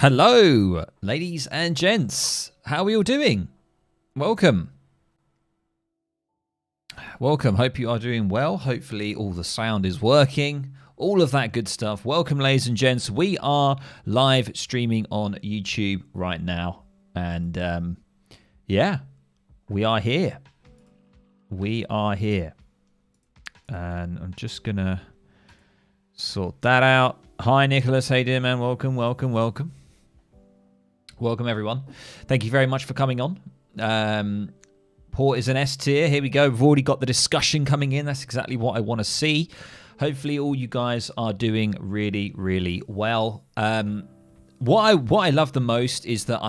Hello, ladies and gents. How are you all doing? Welcome. Welcome. Hope you are doing well. Hopefully all the sound is working. All of that good stuff. Welcome, ladies and gents. We are live streaming on YouTube right now. And yeah, we are here. We are here. And I'm just going to Sort that out. Hi, Nicholas. How you doing, man? Welcome, welcome, welcome. Welcome, everyone. Thank you very much for coming on. Port is an S tier. Here we go. We've already got the discussion coming in. That's exactly what I want to see. Hopefully, all you guys are doing really, really well. What I love the most is that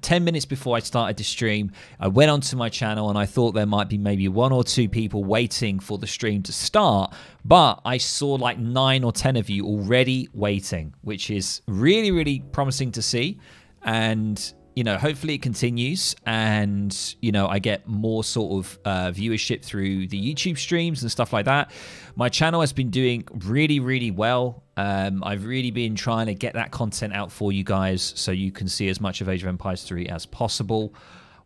10 minutes before I started the stream, I went onto my channel and I thought there might be maybe 1 or 2 people waiting for the stream to start, but I saw like 9 or 10 of you already waiting, which is really, really promising to see. And hopefully it continues, and I get more sort of viewership through the YouTube streams and stuff like that. My channel has been doing really, really well. I've really been trying to get that content out for you guys so you can see as much of Age of Empires 3 as possible.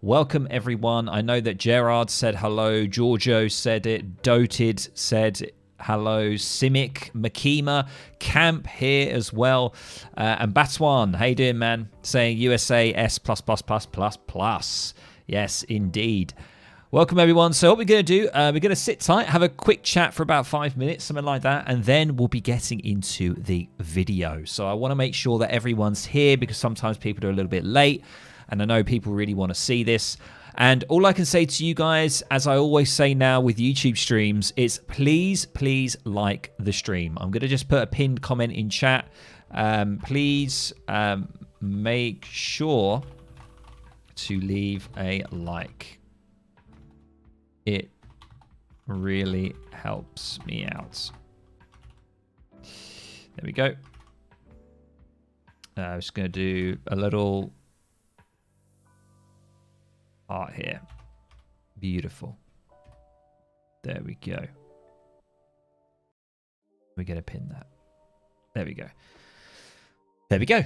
Welcome, everyone. I know that Gerard said hello. Giorgio said it. Doted said hello. Simic, Makima, Camp here as well. And Batswan, how you doing, man? Saying USA S++++++. Yes, indeed. Welcome, everyone. So what we're going to do, we're going to sit tight, have a quick chat for about 5 minutes, something like that, and then we'll be getting into the video. So I want to make sure that everyone's here because sometimes people are a little bit late, and I know people really want to see this. And all I can say to you guys, as I always say now with YouTube streams, is please, please like the stream. I'm going to just put a pinned comment in chat. Please make sure to leave a like. It really helps me out. There we go. I'm just going to do a little art here. Beautiful. There we go. We're going to pin that. There we go. There we go.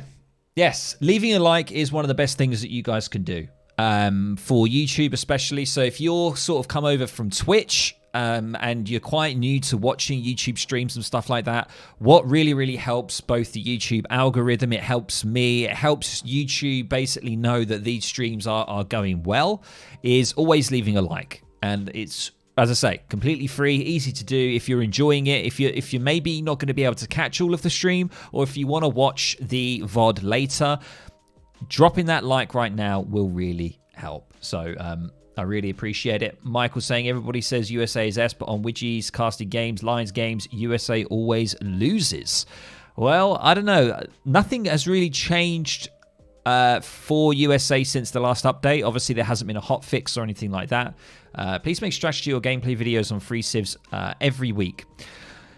Yes, leaving a like is one of the best things that you guys can do. For YouTube especially. So if you're sort of come over from Twitch and you're quite new to watching YouTube streams and stuff like that, what really, really helps both the YouTube algorithm, it helps me, it helps YouTube basically know that these streams are going well, is always leaving a like. And it's, as I say, completely free, easy to do. If you're enjoying it, if you're maybe not going to be able to catch all of the stream, or if you want to watch the VOD later, dropping that like right now will really help. So I really appreciate it. Michael saying everybody says USA is S, but on Widgies, casting games, Lions games, USA always loses. Well, I don't know. Nothing has really changed for USA since the last update. Obviously, there hasn't been a hot fix or anything like that. Please make strategy or gameplay videos on free civs every week.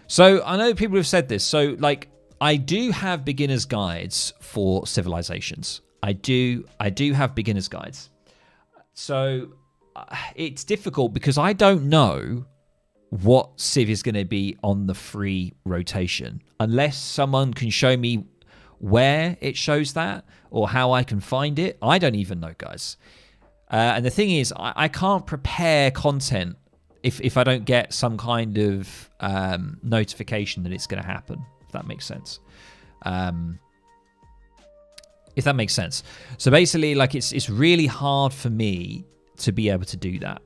So I know people have said this. So like, I do have beginner's guides for civilizations. I do have beginner's guides. So it's difficult because I don't know what civ is going to be on the free rotation unless someone can show me where it shows that or how I can find it. I don't even know, guys. And the thing is, I can't prepare content if I don't get some kind of notification that it's going to happen, if that makes sense. If that makes sense. So basically, like, it's really hard for me to be able to do that.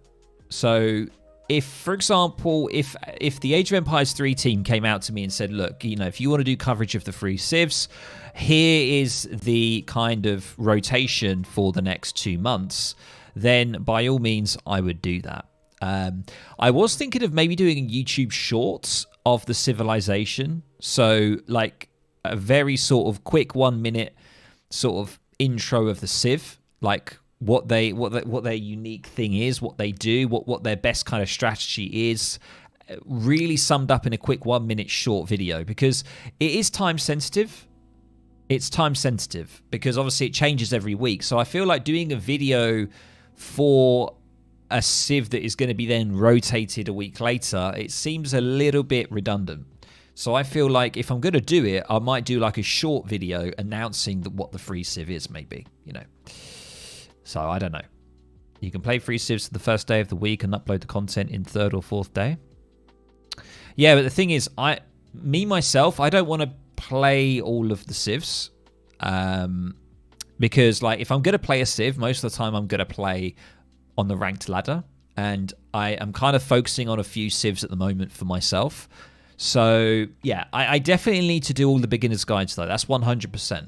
So if, for example, if the Age of Empires 3 team came out to me and said, look, if you want to do coverage of the free civs, here is the kind of rotation for the next 2 months, then by all means, I would do that. I was thinking of maybe doing YouTube shorts of the civilization. So like a very sort of quick 1 minute sort of intro of the civ, like what their unique thing is, what they do, what their best kind of strategy is, really summed up in a quick 1 minute short video, because it is time sensitive. It's time sensitive because obviously it changes every week. So I feel like doing a video for a civ that is going to be then rotated a week later, it seems a little bit redundant. So I feel like if I'm going to do it, I might do like a short video announcing what the free civ is, maybe, So I don't know. You can play free civs the first day of the week and upload the content in third or fourth day. Yeah, but the thing is, myself, I don't want to play all of the civs. Because like if I'm going to play a civ, most of the time I'm going to play on the ranked ladder. And I am kind of focusing on a few civs at the moment for myself. So, yeah, I definitely need to do all the beginner's guides, though. That's 100%.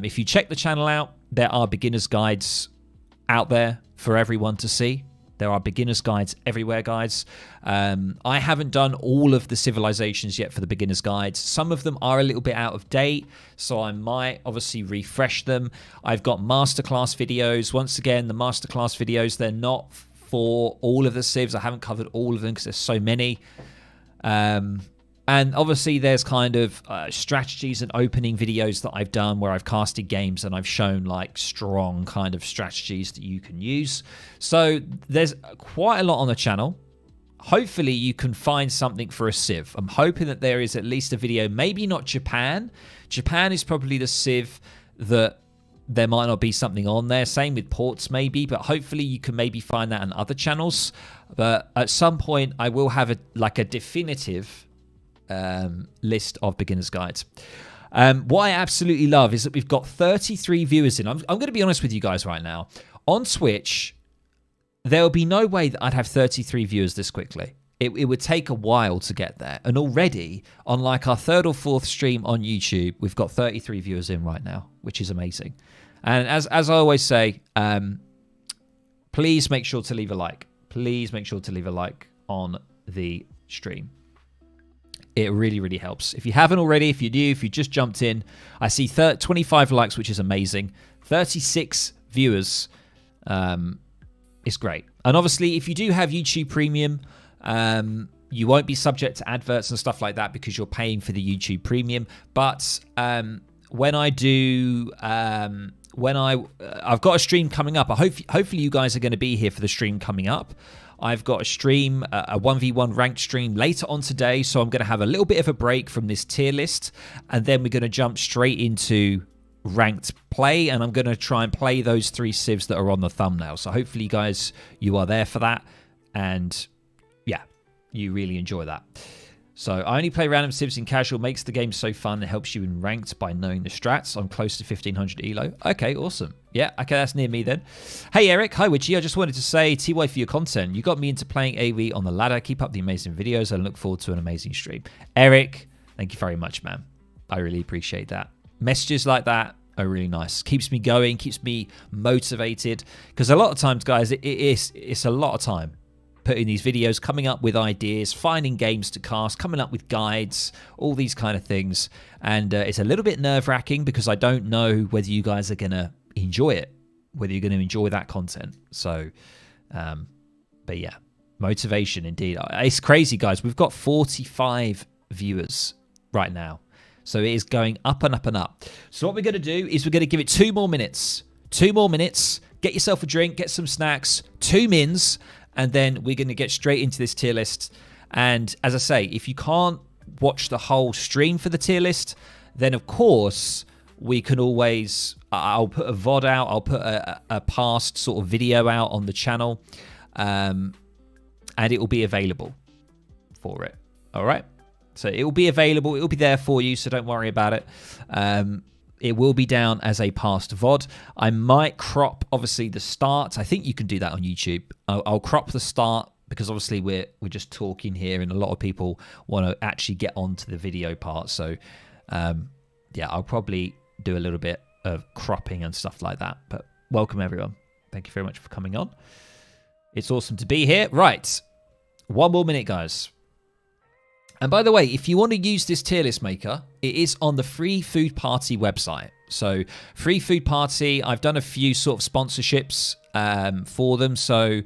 If you check the channel out, there are beginner's guides out there for everyone to see. There are beginner's guides everywhere, guys. I haven't done all of the civilizations yet for the beginner's guides. Some of them are a little bit out of date, so I might obviously refresh them. I've got masterclass videos. Once again, the masterclass videos, they're not for all of the civs. I haven't covered all of them because there's so many. And obviously there's kind of strategies and opening videos that I've done where I've casted games and I've shown like strong kind of strategies that you can use. So there's quite a lot on the channel. Hopefully you can find something for a civ. I'm hoping that there is at least a video, maybe not Japan. Japan is probably the civ that there might not be something on there. Same with ports maybe, but hopefully you can maybe find that on other channels. But at some point I will have a definitive list of beginners guides. What I absolutely love is that we've got 33 viewers in. I'm going to be honest with you guys right now. On Twitch, there will be no way that I'd have 33 viewers this quickly. It would take a while to get there. And already on like our third or fourth stream on YouTube, we've got 33 viewers in right now, which is amazing. And as I always say, please make sure to leave a like. Please make sure to leave a like on the stream. It really, really helps. If you haven't already, if you're new, if you just jumped in, I see 25 likes, which is amazing. 36 viewers is great. And obviously, if you do have YouTube Premium, you won't be subject to adverts and stuff like that because you're paying for the YouTube Premium. But when I do, I've got a stream coming up. Hopefully you guys are going to be here for the stream coming up. I've got a stream, a 1v1 ranked stream later on today, so I'm going to have a little bit of a break from this tier list, and then we're going to jump straight into ranked play, and I'm going to try and play those 3 civs that are on the thumbnail. So hopefully, you guys, you are there for that, and yeah, you really enjoy that. So I only play random civs in casual, makes the game so fun, and helps you in ranked by knowing the strats. I'm close to 1500 elo. Okay, awesome. Yeah, okay, that's near me then. Hey, Eric. Hi, Witchy. I just wanted to say, TY for your content. You got me into playing AV on the ladder. Keep up the amazing videos. I look forward to an amazing stream. Eric, thank you very much, man. I really appreciate that. Messages like that are really nice. Keeps me going, keeps me motivated. Because a lot of times, guys, it's a lot of time putting these videos, coming up with ideas, finding games to cast, coming up with guides, all these kind of things. And it's a little bit nerve-wracking because I don't know whether you guys are going to enjoy it, whether you're going to enjoy that content. So, but yeah, motivation indeed. It's crazy, guys. We've got 45 viewers right now. So it is going up and up and up. So what we're going to do is we're going to give it 2 more minutes. 2 more minutes. Get yourself a drink, get some snacks, 2 mins, and then we're going to get straight into this tier list. And as I say, if you can't watch the whole stream for the tier list, then of course we can always, I'll put a VOD out, I'll put a past sort of video out on the channel, and it will be available for it. All right? So it will be available, it will be there for you, so don't worry about it. It will be down as a past VOD. I might crop, obviously, the start. I think you can do that on YouTube. I'll crop the start because, obviously, we're just talking here, and a lot of people want to actually get onto the video part. So, yeah, I'll probably do a little bit of cropping and stuff like that. But welcome, everyone. Thank you very much for coming on. It's awesome to be here. Right. 1 more minute, guys. And by the way, if you want to use this tier list maker, it is on the Free Food Party website. So Free Food Party, I've done a few sort of sponsorships for them. So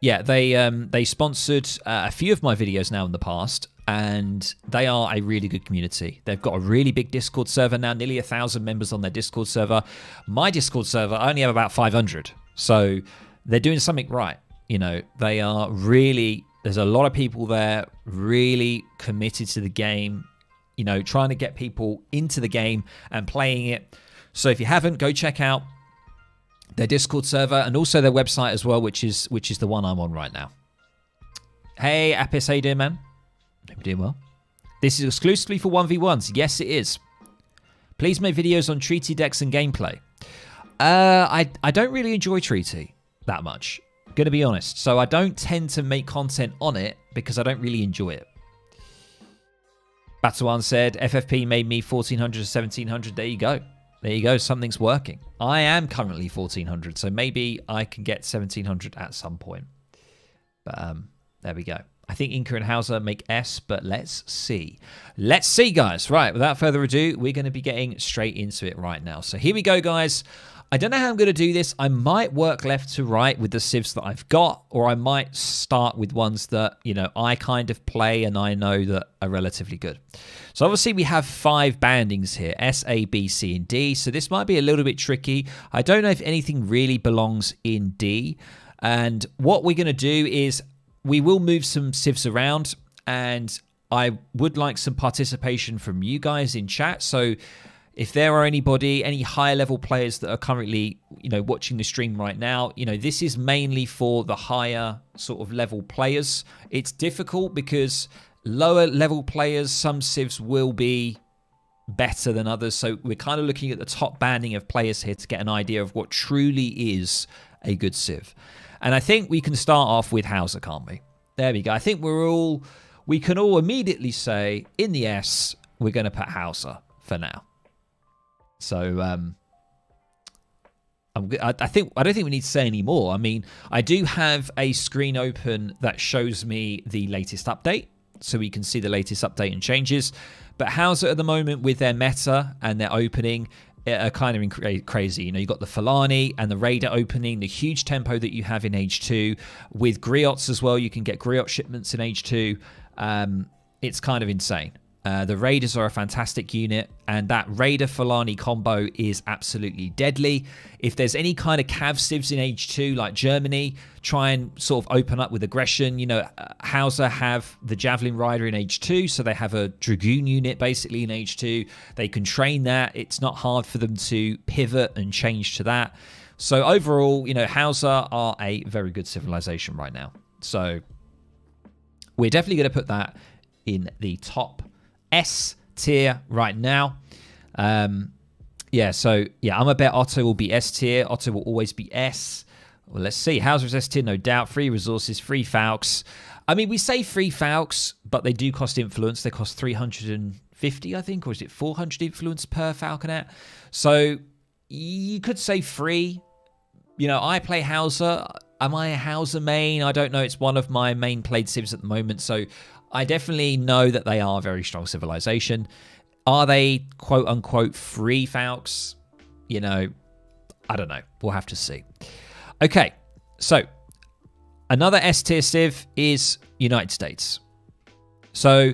yeah, they sponsored a few of my videos now in the past, and they are a really good community. They've got a really big Discord server now, nearly 1,000 members on their Discord server. My Discord server, I only have about 500. So they're doing something right. You know, they are really... There's a lot of people there really committed to the game, you know, trying to get people into the game and playing it. So if you haven't, go check out their Discord server and also their website as well, which is the one I'm on right now. Hey, Apis, how you doing, man? Hope you're doing well. This is exclusively for 1v1s. Yes, it is. Please make videos on treaty decks and gameplay. I don't really enjoy treaty that much. Going to be honest. So I don't tend to make content on it because I don't really enjoy it. Battle One said, FFP made me 1400 to 1700. There you go. There you go. Something's working. I am currently 1400, so maybe I can get 1700 at some point. But there we go. I think Inca and Hauser make S, but let's see. Let's see, guys. Right, without further ado, we're going to be getting straight into it right now. So here we go, guys. I don't know how I'm going to do this. I might work left to right with the civs that I've got, or I might start with ones that, you know, I kind of play and I know that are relatively good. So obviously we have 5 bandings here, S, A, B, C, and D. So this might be a little bit tricky. I don't know if anything really belongs in D. And what we're going to do is we will move some civs around, and I would like some participation from you guys in chat. So if there are any higher level players that are currently, you know, watching the stream right now, you know, this is mainly for the higher sort of level players. It's difficult because lower level players, some civs will be better than others. So we're kind of looking at the top banding of players here to get an idea of what truly is a good civ. And I think we can start off with Hauser, can't we? There we go. I think we can all immediately say in the S, we're going to put Hauser for now. So I don't think we need to say any more. I mean, I do have a screen open that shows me the latest update, so we can see the latest update and changes. But Hauser at the moment with their meta and their opening are kind of crazy. You know, you've got the Fulani and the Raider opening, the huge tempo that you have in Age 2. With griots as well, you can get griot shipments in Age 2. It's kind of insane. The Raiders are a fantastic unit, and that Raider-Fulani combo is absolutely deadly. If there's any kind of cav civs in Age 2, like Germany, try and sort of open up with aggression. You know, Hauser have the Javelin Rider in Age 2, so they have a Dragoon unit basically in Age 2. They can train that. It's not hard for them to pivot and change to that. So overall, you know, Hauser are a very good civilization right now. So we're definitely going to put that in the top S tier right now. I'm a bet Otto will be S tier. Otto will always be S. Well, let's see. Hauser's S tier, no doubt. Free resources, free Falks. I mean, we say free Falks, but they do cost influence. They cost 350, I think, or is it 400 influence per Falconet? So you could say free. You know, I play Hauser. Am I a Hauser main? I don't know. It's one of my main played civs at the moment, so I definitely know that they are a very strong civilization. Are they quote-unquote free Falks? You know, I don't know. We'll have to see. Okay, so another S-tier civ is United States. So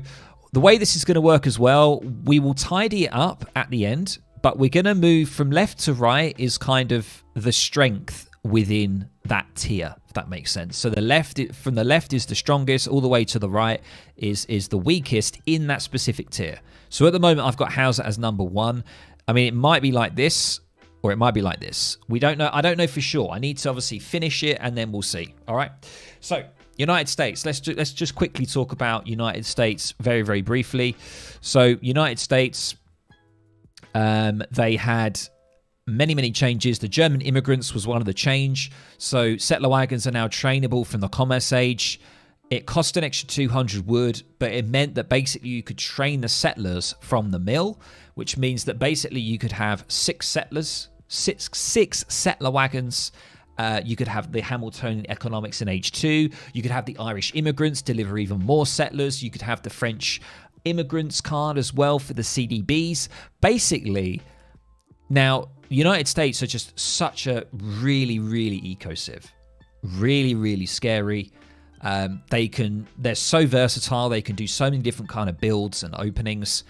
the way this is going to work as well, we will tidy it up at the end, but we're going to move from left to right is kind of the strength within that tier, if that makes sense. So from the left is the strongest, all the way to the right is the weakest in that specific tier. So at the moment, I've got Hauser as number 1. I mean, it might be like this, or it might be like this. We don't know. I don't know for sure. I need to obviously finish it, and then we'll see. All right. So United States. Let's just quickly talk about United States very, very briefly. So United States, they had many changes. The German immigrants was one of the change. So settler wagons are now trainable from the Commerce Age. It cost an extra 200 wood, but it meant that basically you could train the settlers from the mill, which means that basically you could have 6 settlers, six settler wagons. You could have the Hamiltonian economics in Age 2. You could have the Irish immigrants deliver even more settlers. You could have the French immigrants card as well for the CDBs. Basically, now, United States are just such a really eco-civ. Really scary. They're so versatile. They can do so many different kind of builds and openings.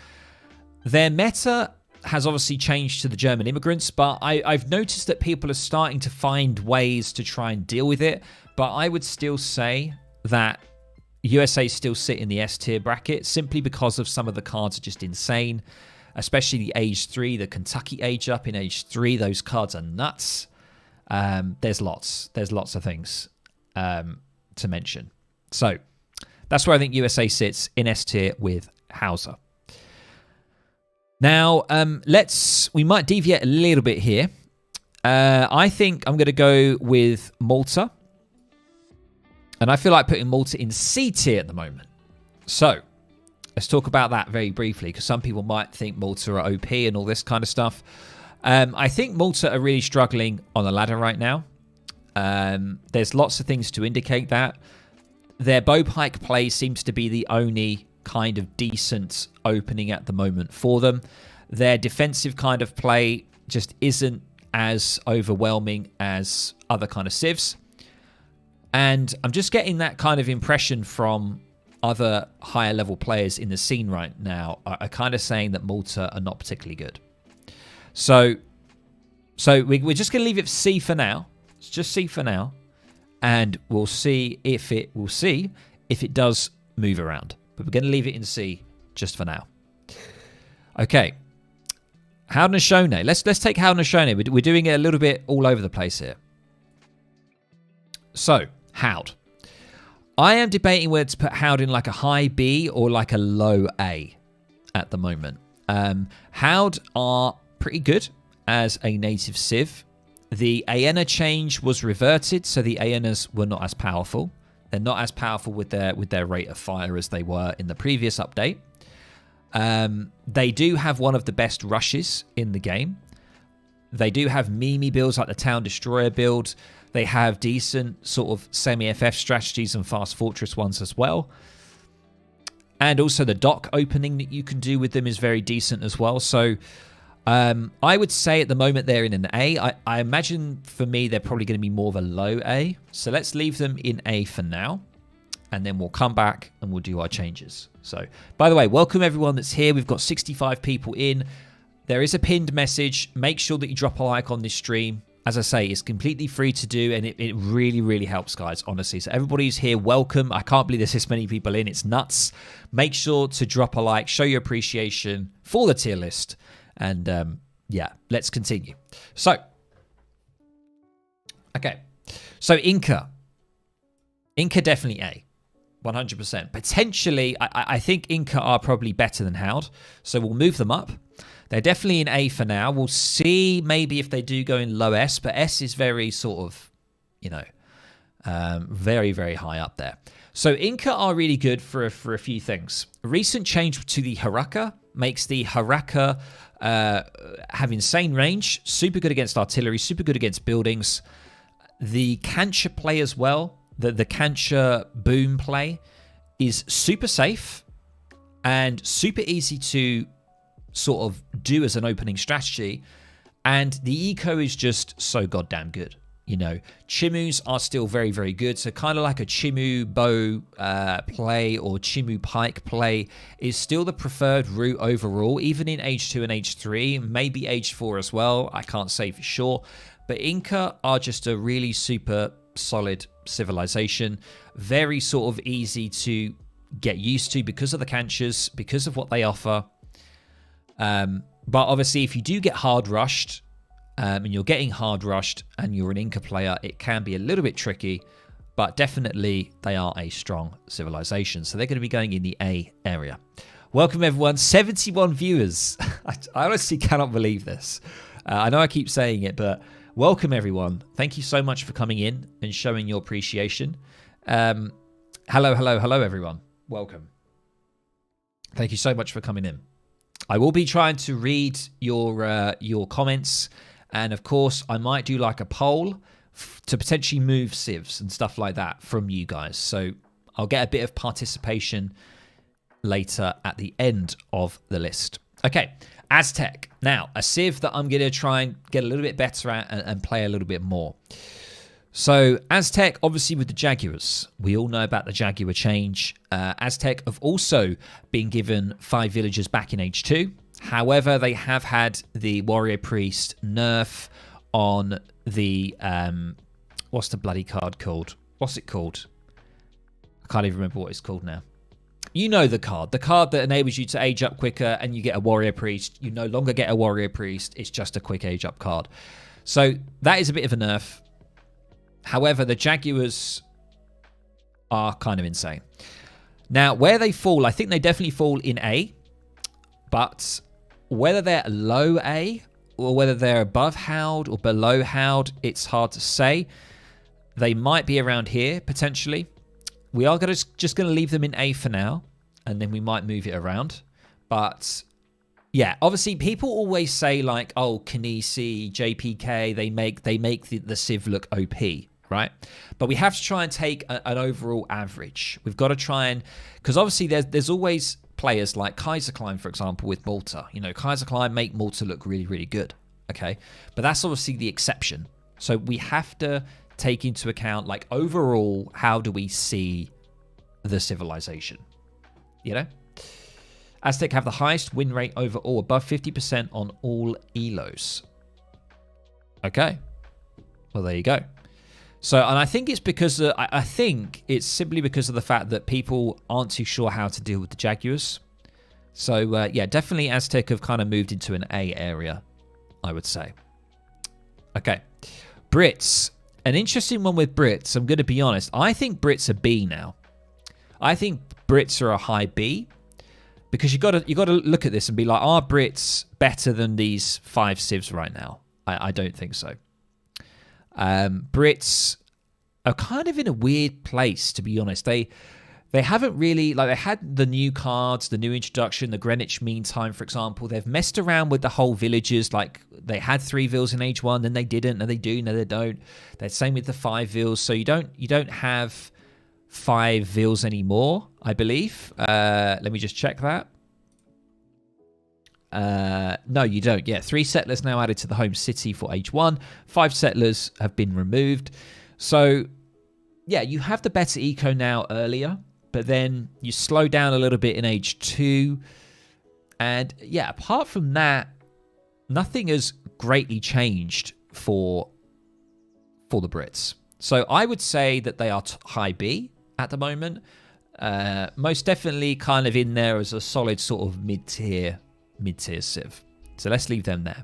Their meta has obviously changed to the German immigrants, but I've noticed that people are starting to find ways to try and deal with it. But I would still say that USA still sit in the S tier bracket simply because of some of the cards are just insane. Especially the Age 3, the Kentucky Age Up in Age 3. Those cards are nuts. There's lots of things to mention. So that's where I think USA sits in S tier with Hauser. Now, we might deviate a little bit here. I think I'm going to go with Malta. And I feel like putting Malta in C tier at the moment. So Let's talk about that very briefly, because some people might think Malta are OP and all this kind of stuff. I think Malta are really struggling on the ladder right now. There's lots of things to indicate that. Their bowpike play seems to be the only kind of decent opening at the moment for them. Their defensive kind of play just isn't as overwhelming as other kind of civs. And I'm just getting that kind of impression from other higher level players in the scene right now are kind of saying that Malta are not particularly good. So we're just going to leave it C for now. It's just C for now. And we'll see if it does move around. But we're going to leave it in C just for now. Okay. Haudenosaunee. Let's take Haudenosaunee. We're doing it a little bit all over the place here. So, Haud. I am debating whether to put Haud in like a high B or like a low A at the moment. Haud are pretty good as a native civ. The Aena change was reverted, so the Aenas were not as powerful. They're not as powerful with their rate of fire as they were in the previous update. They do have one of the best rushes in the game. They do have meme builds like the Town Destroyer build. They have decent sort of semi-FF strategies and fast fortress ones as well. And also the dock opening that you can do with them is very decent as well. So I would say at the moment they're in an A. I imagine for me they're probably going to be more of a low A. So let's leave them in A for now. And then we'll come back and we'll do our changes. So, by the way, welcome everyone that's here. We've got 65 people in. There is a pinned message. Make sure that you drop a like on this stream. As I say, it's completely free to do, and it really, really helps, guys, honestly. So everybody who's here, welcome. I can't believe there's this many people in. It's nuts. Make sure to drop a like, show your appreciation for the tier list. And, yeah, let's continue. So, okay. So, Inca. Inca definitely A. 100%. Potentially, I think Inca are probably better than Haud. So, we'll move them up. They're definitely in A for now. We'll see maybe if they do go in low S, but S is very sort of, you know, very, very high up there. So Inca are really good for a few things. A recent change to the Haruka makes the Haruka have insane range, super good against artillery, super good against buildings. The Kancha play as well, the Kancha boom play is super safe and super easy to sort of do as an opening strategy, and the eco is just so goddamn good. You know, Chimus are still very, very good. So kind of like a Chimu bow play or Chimu pike play is still the preferred route overall, even in Age 2 and Age 3, maybe Age 4 as well. I can't say for sure. But Inca are just a really super solid civilization. Very sort of easy to get used to because of the Kanchas, because of what they offer. But obviously, if you do get hard rushed, and you're getting hard rushed and you're an Inca player, it can be a little bit tricky, but definitely they are a strong civilization. So they're going to be going in the A area. Welcome, everyone. 71 viewers. I honestly cannot believe this. I know I keep saying it, but welcome, everyone. Thank you so much for coming in and showing your appreciation. Hello, everyone. Welcome. Thank you so much for coming in. I will be trying to read your comments. And of course, I might do like a poll to potentially move civs and stuff like that from you guys. So I'll get a bit of participation later at the end of the list. Okay, Aztec. Now, a civ that I'm going to try and get a little bit better at and play a little bit more. So Aztec, obviously with the Jaguars. We all know about the Jaguar change. Aztec have also been given 5 villagers back in Age 2. However, they have had the Warrior Priest nerf on the... what's the bloody card called? What's it called? I can't even remember what it's called now. You know the card. The card that enables you to age up quicker and you get a Warrior Priest. You no longer get a Warrior Priest. It's just a quick age up card. So that is a bit of a nerf. However, the Jaguars are kind of insane. Now, where they fall, I think they definitely fall in A. But whether they're low A or whether they're above Haud or below Haud, it's hard to say. They might be around here, potentially. We are just going to leave them in A for now. and then we might move it around. But yeah, obviously people always say like, oh, Kinesi, JPK, they make the Civ look OP, right? But we have to try and take an overall average. We've got to try and, because obviously there's always players like Kaiserklein, for example, with Malta. You know, Kaiserklein make Malta look really, really good, okay? But that's obviously the exception. So we have to take into account, like, overall, how do we see the civilization? You know? Aztec have the highest win rate overall, above 50% on all elos. Okay. Well, there you go. So, and I think it's because I think it's simply because of the fact that people aren't too sure how to deal with the Jaguars. So, yeah, definitely Aztec have kind of moved into an A area, I would say. Okay. Brits. An interesting one with Brits. I'm going to be honest. I think Brits are B now. I think Brits are a high B. Because you got to look at this and be like, are Brits better than these 5 civs right now? I don't think so. Brits are kind of in a weird place, to be honest. They haven't really, like, they had the new cards, the new introduction, the Greenwich Mean Time, for example. They've messed around with the whole villages. Like, they had 3 vills in age 1, then they didn't, and they do, no, they don't. They're same with the 5 vills. So you don't have 5 vills anymore, I believe. Let me just check that. No, you don't. Yeah, 3 settlers now added to the home city for age 1. 5 settlers have been removed. So, yeah, you have the better eco now earlier, but then you slow down a little bit in age 2. And, yeah, apart from that, nothing has greatly changed for the Brits. So I would say that they are high B at the moment. Most definitely kind of in there as a solid sort of mid-tier civ. So let's leave them there.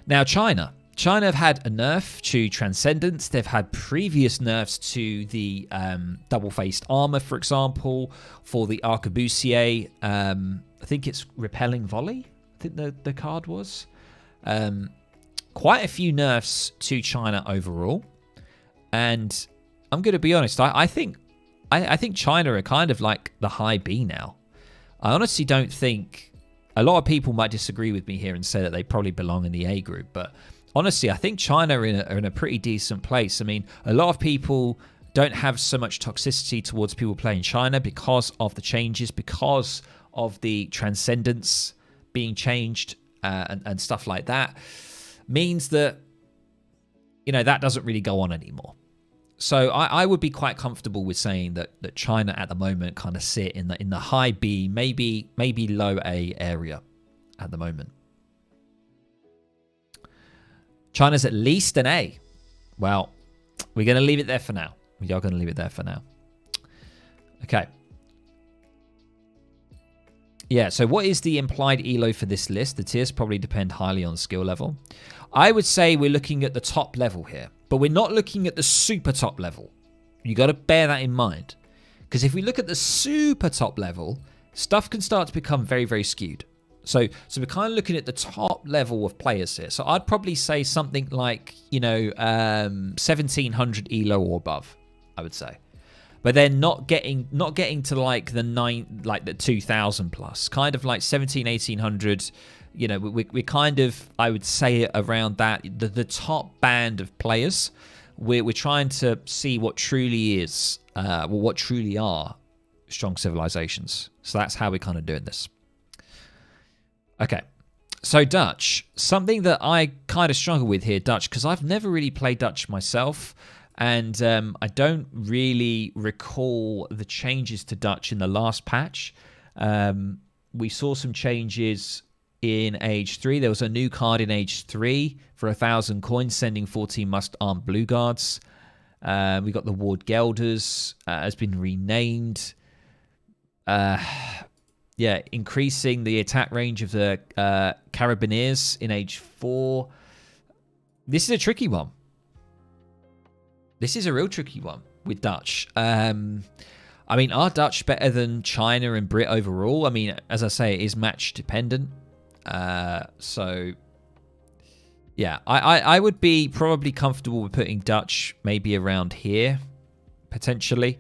Now, China. China have had a nerf to Transcendence. They've had previous nerfs to the double-faced armor, for example, for the Arquebusier. I think it's Repelling Volley, I think the card was. Quite a few nerfs to China overall. And I'm going to be honest, I think China are kind of like the high B now. I honestly don't think... A lot of people might disagree with me here and say that they probably belong in the A group, but honestly, I think China are in a pretty decent place. I mean, a lot of people don't have so much toxicity towards people playing China because of the changes, because of the Transcendence being changed and stuff like that. Means that, you know, that doesn't really go on anymore. So I would be quite comfortable with saying that China at the moment kind of sit in the high B, maybe low A area at the moment. China's at least an A. Well, we're going to leave it there for now. We are going to leave it there for now. Okay. Yeah, so what is the implied elo for this list? The tiers probably depend highly on skill level. I would say we're looking at the top level here, but we're not looking at the super top level. You got to bear that in mind. Because if we look at the super top level, stuff can start to become very, very skewed. So we're kind of looking at the top level of players here. So I'd probably say something like, 1700 elo or above, I would say. But then not getting to like the 2000 plus, kind of like 1800. We're kind of, I would say, around that the top band of players. We're trying to see what truly is, what truly are strong civilizations. So that's how we're kind of doing this. Okay, so Dutch, something that I kind of struggle with here, Dutch, because I've never really played Dutch myself. And I don't really recall the changes to Dutch in the last patch. We saw some changes in Age 3. There was a new card in Age 3 for 1,000 coins, sending 14 must-armed blue guards. We got the Ward Gelders, has been renamed. Increasing the attack range of the Carabineers in Age 4. This is a tricky one. This is a real tricky one with Dutch. Are Dutch better than China and Brit overall? I mean, as I say, it is match dependent. I would be probably comfortable with putting Dutch maybe around here, potentially.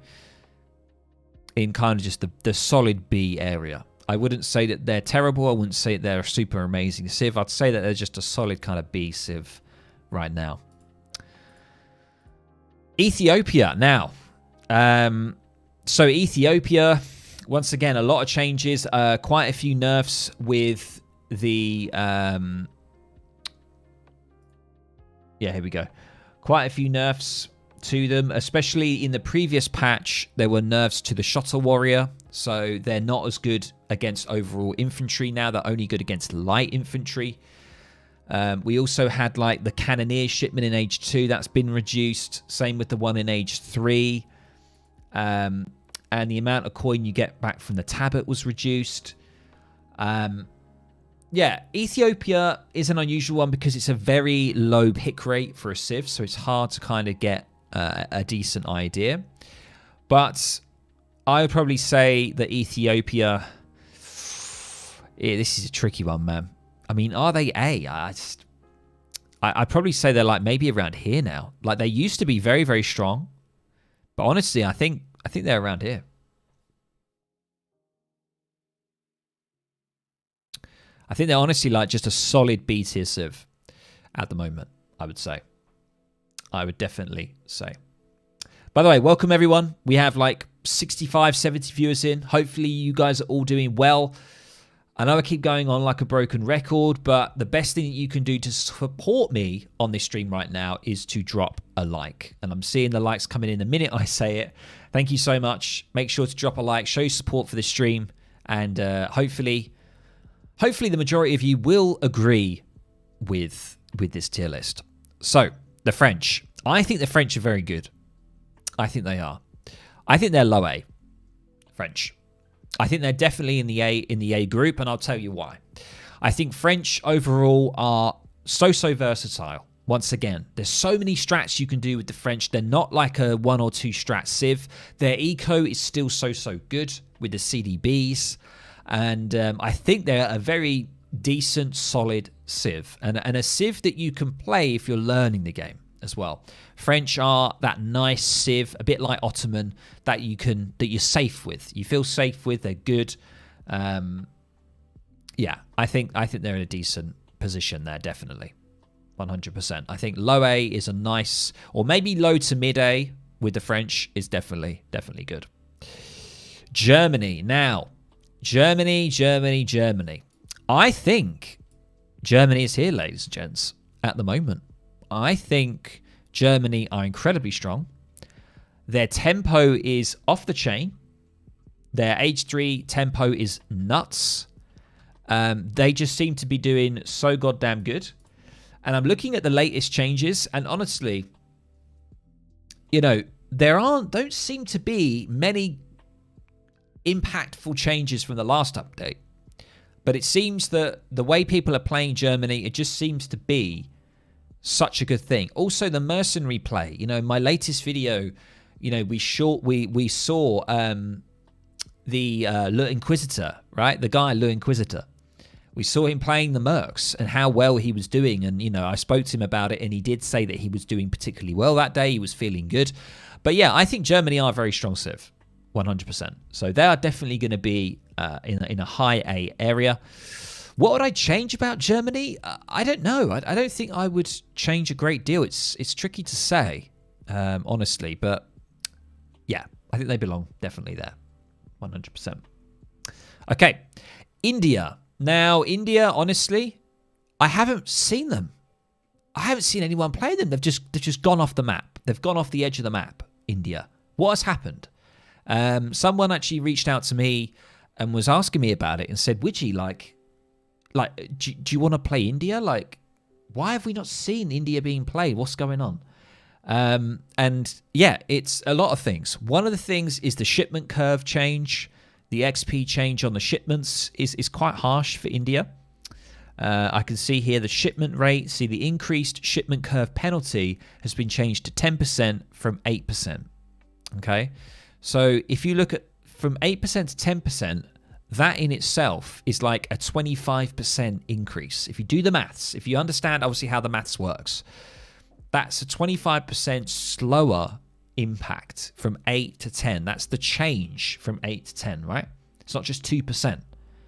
in kind of just the solid B area. I wouldn't say that they're terrible. I wouldn't say that they're a super amazing Civ. I'd say that they're just a solid kind of B Civ right now. Ethiopia now. So Ethiopia, once again, a lot of changes. Quite a few nerfs with the... yeah, here we go. Quite a few nerfs to them, especially in the previous patch. There were nerfs to the Shotter Warrior, so they're not as good against overall infantry now. They're only good against light infantry. We also had like the Cannoneer shipment in Age 2 that's been reduced. Same with the one in Age 3. And the amount of coin you get back from the Tablet was reduced. Yeah, Ethiopia is an unusual one because it's a very low pick rate for a Civ, so it's hard to kind of get a decent idea. But I would probably say that Ethiopia... Yeah, this is a tricky one, man. I mean, are they A? I'd probably say they're like maybe around here now. Like they used to be very, very strong. But honestly, I think they're around here. I think they're honestly like just a solid B tier Civ at the moment, I would say. I would definitely say. By the way, welcome everyone. We have like 65, 70 viewers in. Hopefully you guys are all doing well. I know I keep going on like a broken record, but the best thing that you can do to support me on this stream right now is to drop a like. And I'm seeing the likes coming in the minute I say it. Thank you so much. Make sure to drop a like, show your support for this stream, and hopefully the majority of you will agree with this tier list. So, the French. I think the French are very good. I think they are. I think they're low A. French. I think they're definitely in the A group, and I'll tell you why. I think French overall are so versatile. Once again, there's so many strats you can do with the French. They're not like a 1 or 2 strat Civ. Their eco is still so good with the CDBs, and I think they're a very decent, solid Civ, and a Civ that you can play if you're learning the game as well. French are that nice Civ, a bit like Ottoman, that you're safe with. You feel safe with. They're good. Yeah, I think they're in a decent position there, definitely, 100%. I think low A is a nice, or maybe low to mid A with the French is definitely good. Germany now, Germany. I think Germany is here, ladies and gents, at the moment. I think Germany are incredibly strong. Their tempo is off the chain. Their Age 3 tempo is nuts. They just seem to be doing so goddamn good. And I'm looking at the latest changes, and honestly, you know, don't seem to be many impactful changes from the last update. But it seems that the way people are playing Germany, it just seems to be such a good thing. Also, the mercenary play. You know, in my latest video, you know, we saw the Le Inquisitor, right? The guy Le Inquisitor. We saw him playing the mercs and how well he was doing. And, you know, I spoke to him about it, and he did say that he was doing particularly well that day. He was feeling good. But yeah, I think Germany are a very strong Civ, 100%. So they are definitely going to be in a high A area. What would I change about Germany? I don't know. I don't think I would change a great deal. It's tricky to say, honestly. But yeah, I think they belong definitely there, 100%. Okay, India. Now, India, honestly, I haven't seen them. I haven't seen anyone play them. They've just gone off the map. They've gone off the edge of the map, India. What has happened? Someone actually reached out to me and was asking me about it and said, Widgie, like, do you want to play India? Like, why have we not seen India being played? What's going on? And yeah, it's a lot of things. One of the things is the shipment curve change. The XP change on the shipments is quite harsh for India. I can see here the shipment rate. See, the increased shipment curve penalty has been changed to 10% from 8%. Okay? So if you look at from 8% to 10%, that in itself is like a 25% increase. If you do the maths, if you understand obviously how the maths works, that's a 25% slower impact from 8 to 10. That's the change from 8 to 10, right? It's not just 2%.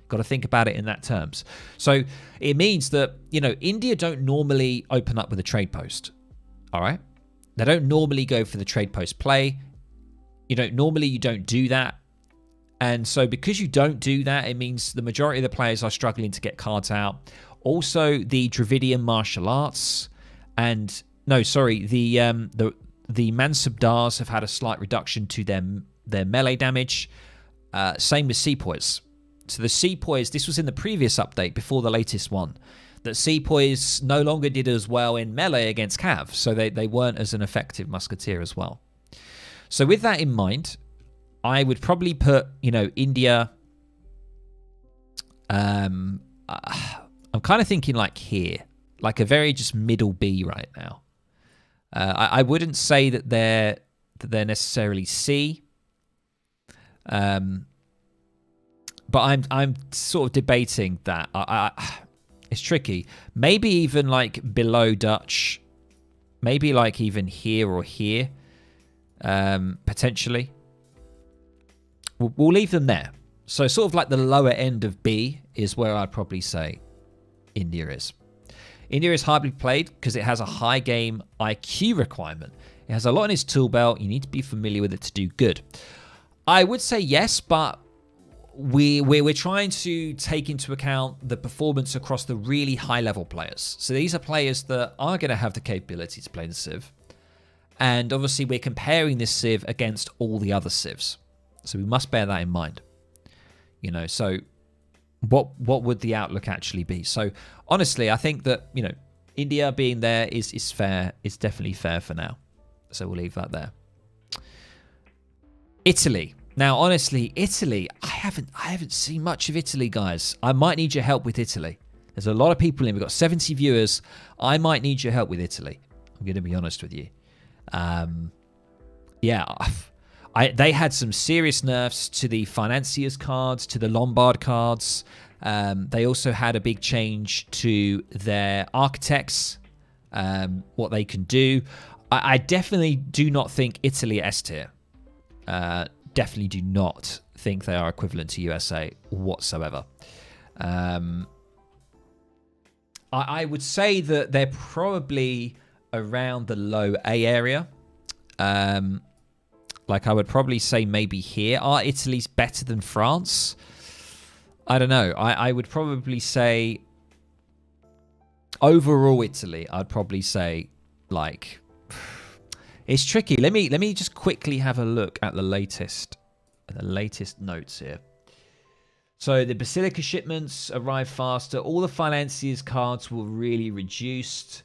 Got to think about it in that terms. So it means that, India don't normally open up with a trade post. All right? They don't normally go for the trade post play. You don't do that. And so because you don't do that, it means the majority of the players are struggling to get cards out. Also, the Dravidian martial arts the Mansabdars have had a slight reduction to their melee damage. Same with Sepoys. So the Sepoys, this was in the previous update before the latest one, that Sepoys no longer did as well in melee against Cav, so they weren't as an effective musketeer as well. So with that in mind, I would probably put, India. I'm kind of thinking like here, like a very just middle B right now. I wouldn't say that they're necessarily C. But I'm sort of debating that. It's tricky. Maybe even like below Dutch. Maybe like even here or here. Potentially. We'll leave them there. So sort of like the lower end of B is where I'd probably say India is. India is hardly played because it has a high game IQ requirement. It has a lot in its tool belt. You need to be familiar with it to do good. I would say yes, but we're trying to take into account the performance across the really high-level players. So these are players that are going to have the capability to play the Civ. And obviously we're comparing this Civ against all the other Civs. So we must bear that in mind. So what would the outlook actually be? So honestly, I think that, India being there is fair. It's definitely fair for now. So we'll leave that there. Italy. Now, honestly, Italy, I haven't seen much of Italy, guys. I might need your help with Italy. There's a lot of people in. We've got 70 viewers. I might need your help with Italy. I'm going to be honest with you. They had some serious nerfs to the Financiers cards, to the Lombard cards. They also had a big change to their Architects, what they can do. I definitely do not think Italy are S tier. Definitely do not think they are equivalent to USA whatsoever. I would say that they're probably around the low A area. Like I would probably say maybe here. Are Italy's better than France? I don't know. I would probably say overall Italy, I'd probably say like it's tricky. Let me just quickly have a look at the latest notes here. So the Basilica shipments arrive faster. All the Financiers cards were really reduced.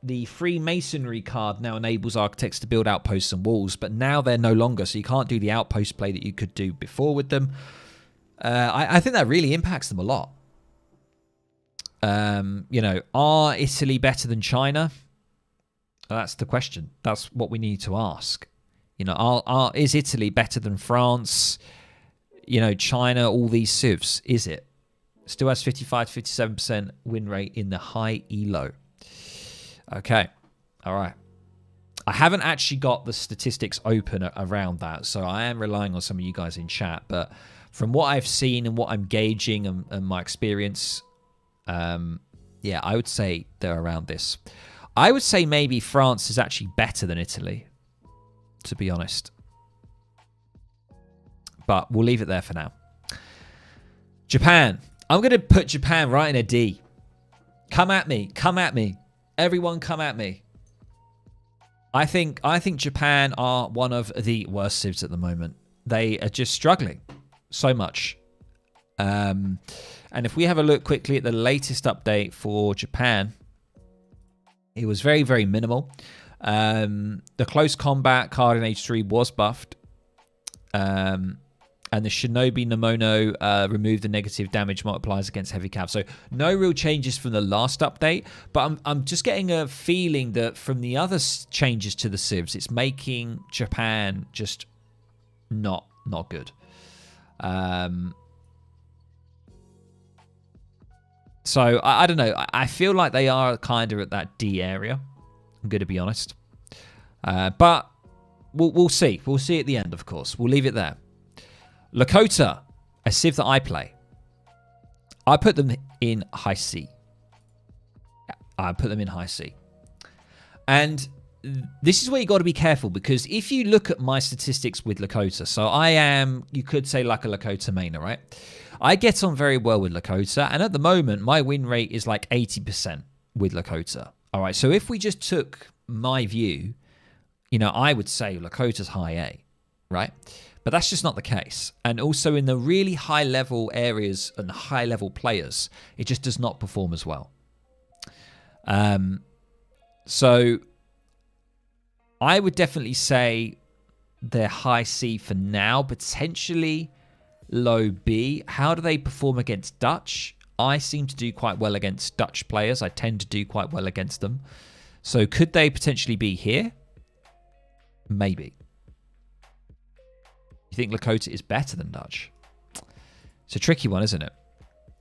The Freemasonry card now enables architects to build outposts and walls, but now they're no longer, so you can't do the outpost play that you could do before with them. I think that really impacts them a lot. Are Italy better than China? That's the question. That's what we need to ask. Is Italy better than France? China, all these civs, is it? Still has 55 to 57% win rate in the high elo. Okay. All right. I haven't actually got the statistics open around that, so I am relying on some of you guys in chat. But from what I've seen and what I'm gauging and my experience, I would say they're around this. I would say maybe France is actually better than Italy, to be honest. But we'll leave it there for now. Japan. I'm going to put Japan right in a D. Come at me. Come at me. Everyone come at me. I think Japan are one of the worst civs at the moment. They are just struggling so much. And if we have a look quickly at the latest update for Japan, it was very, very minimal. The close combat card in H3 was buffed. And the Shinobi Nomono removed the negative damage multipliers against heavy cav. So no real changes from the last update. But I'm just getting a feeling that from the other changes to the civs, it's making Japan just not good. So I don't know. I feel like they are kind of at that D area. I'm going to be honest. But we'll see. We'll see at the end, of course. We'll leave it there. Lakota, a civ that I play. I put them in high C. I put them in high C. And this is where you got to be careful, because if you look at my statistics with Lakota, so I am, you could say, like a Lakota mainer, right? I get on very well with Lakota, and at the moment, my win rate is like 80% with Lakota. All right, so if we just took my view, you know, I would say Lakota's high A, right? But that's just not the case. And also in the really high-level areas and high-level players, it just does not perform as well. So I would definitely say they're high C for now, potentially low B. How do they perform against Dutch? I seem to do quite well against Dutch players. I tend to do quite well against them. So could they potentially be here? Maybe. You think Lakota is better than Dutch? It's a tricky one, isn't it?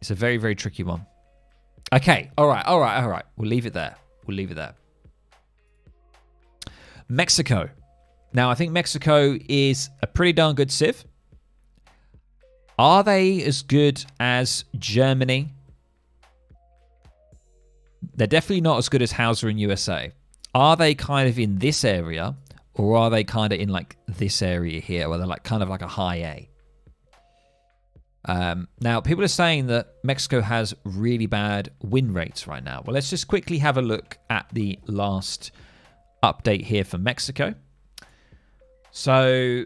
It's a very, very tricky one. Okay. All right. We'll leave it there. Mexico. Now, I think Mexico is a pretty darn good civ. Are they as good as Germany? They're definitely not as good as Hauser in USA. Are they kind of in this area, or are they kind of in like this area here, where they're like kind of like a high A? Now, people are saying that Mexico has really bad win rates right now. Well, let's just quickly have a look at the last update here for Mexico. So,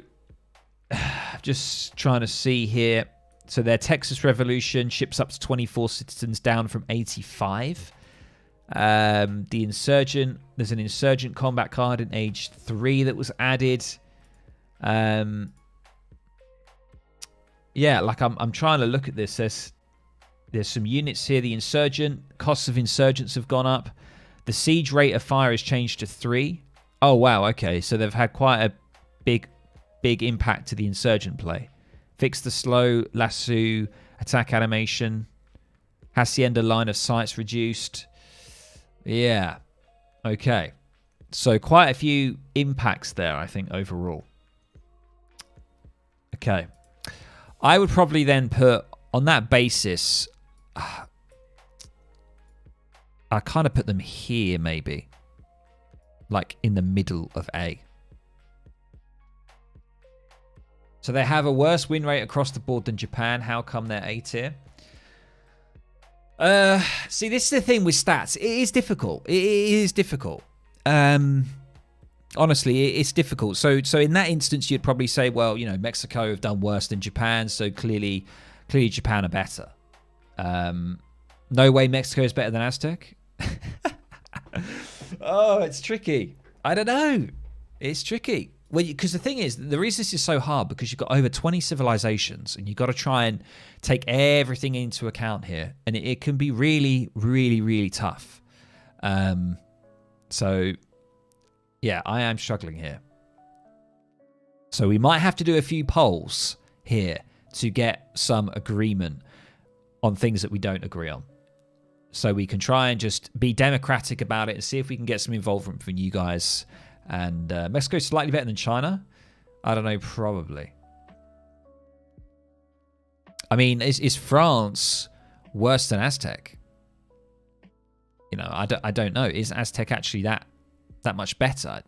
just trying to see here. So their Texas Revolution ships up to 24 citizens, down from 85. The Insurgent, there's an Insurgent combat card in Age 3 that was added. Yeah, like I'm trying to look at this. There's some units here. The Insurgent, costs of Insurgents have gone up. The siege rate of fire has changed to 3. Oh, wow. Okay, so they've had quite a big impact to the Insurgent play. Fix the slow lasso attack animation. Hacienda line of sights reduced. Yeah. Okay. So quite a few impacts there, I think, overall. Okay. I would probably then put, on that basis, I kind of put them here, maybe. Like in the middle of A. So they have a worse win rate across the board than Japan. How come they're A tier? See, this is the thing with stats. It is difficult. It is difficult. Honestly, it's difficult. So in that instance, you'd probably say, well, you know, Mexico have done worse than Japan, so clearly Japan are better. No way Mexico is better than Aztec. Oh, it's tricky. I don't know. It's tricky. Well, because the thing is, the reason this is so hard, because you've got over 20 civilizations, and you've got to try and take everything into account here, and it can be really, really, really tough. So, yeah, I am struggling here. So we might have to do a few polls here to get some agreement on things that we don't agree on. So we can try and just be democratic about it and see if we can get some involvement from you guys. And Mexico's slightly better than China. I don't know, probably. I mean, is France worse than Aztec? You know, I don't know. Is Aztec actually that much better?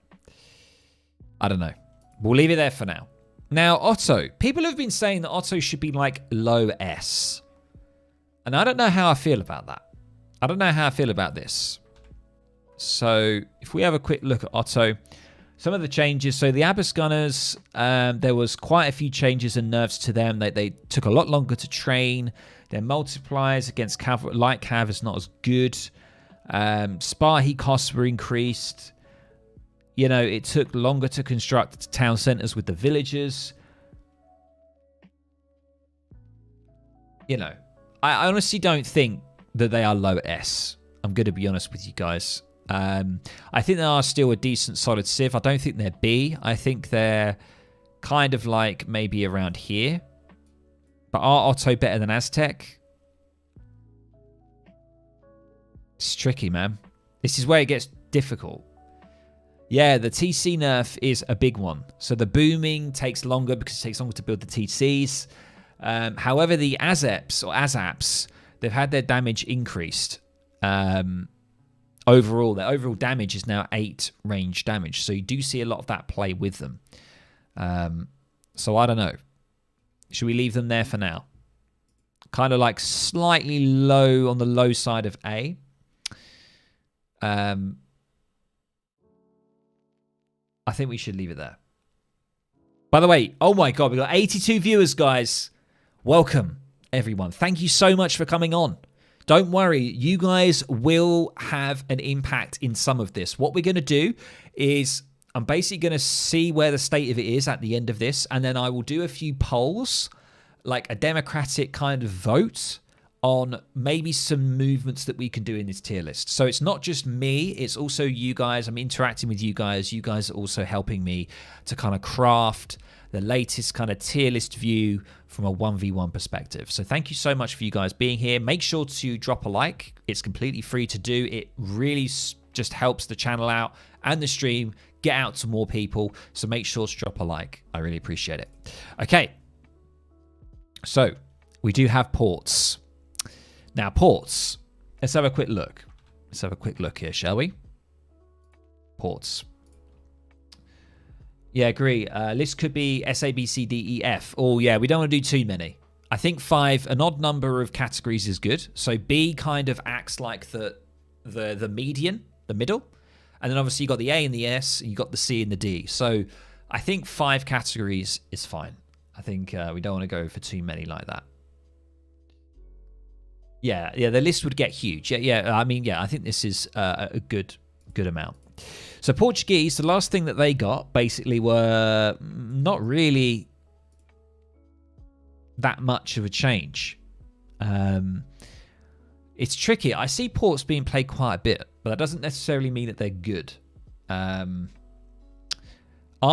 I don't know. We'll leave it there for now. Now, Otto. People have been saying that Otto should be like low S. And I don't know how I feel about that. I don't know how I feel about this. So if we have a quick look at Otto, some of the changes. So the Abbas Gunners, there was quite a few changes and nerfs to them. They took a lot longer to train. Their multipliers against light cav is not as good. Spar heat costs were increased. You know, it took longer to construct town centers with the villagers. You know, I honestly don't think that they are low S. I'm going to be honest with you guys. I think they are still a decent solid civ. I don't think they're B. I think they're kind of like maybe around here. But are Otto better than Aztec? It's tricky, man. This is where it gets difficult. Yeah, the TC nerf is a big one. So the booming takes longer because it takes longer to build the TCs. However, the ASAPs, they've had their damage increased. Overall, their overall damage is now 8 range damage. So you do see a lot of that play with them. So I don't know. Should we leave them there for now? Kind of like slightly low on the low side of A. I think we should leave it there. By the way, oh my God, we've got 82 viewers, guys. Welcome, everyone. Thank you so much for coming on. Don't worry, you guys will have an impact in some of this. What we're going to do is I'm basically going to see where the state of it is at the end of this, and then I will do a few polls, like a democratic kind of vote on maybe some movements that we can do in this tier list. So it's not just me, it's also you guys. I'm interacting with you guys. You guys are also helping me to kind of craft the latest kind of tier list view from a 1v1 perspective. So thank you so much for you guys being here. Make sure to drop a like. It's completely free to do. It really just helps the channel out and the stream get out to more people. So make sure to drop a like. I really appreciate it. Okay. So we do have ports. Now, ports. Let's have a quick look. Let's have a quick look here, shall we? Ports. Yeah, agree. List could be S, A, B, C, D, E, F. Oh, yeah, we don't want to do too many. I think 5, an odd number of categories is good. So B kind of acts like the median, the middle. And then obviously you got the A and the S, and you got the C and the D. So I think 5 categories is fine. I think we don't want to go for too many like that. Yeah, the list would get huge. Yeah. I mean, yeah, I think this is a good amount. So Portuguese, the last thing that they got basically were not really that much of a change. It's tricky. I see ports being played quite a bit, but that doesn't necessarily mean that they're good. Are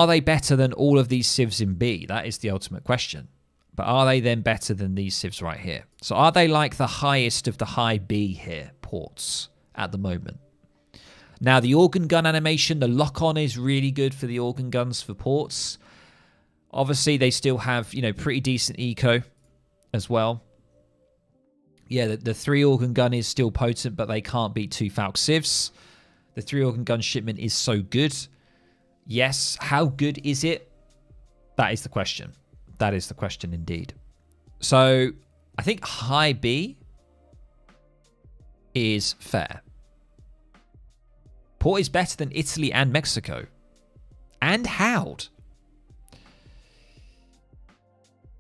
they better than all of these civs in B? That is the ultimate question. But are they then better than these civs right here? So are they like the highest of the high B here, ports, at the moment? Now, the organ gun animation, the lock-on is really good for the organ guns for ports. Obviously, they still have, pretty decent eco as well. Yeah, the 3-organ gun is still potent, but they can't beat 2 Falk civs. The 3-organ gun shipment is so good. Yes, how good is it? That is the question. That is the question indeed. So I think high B is fair. Port is better than Italy and Mexico. And Howd.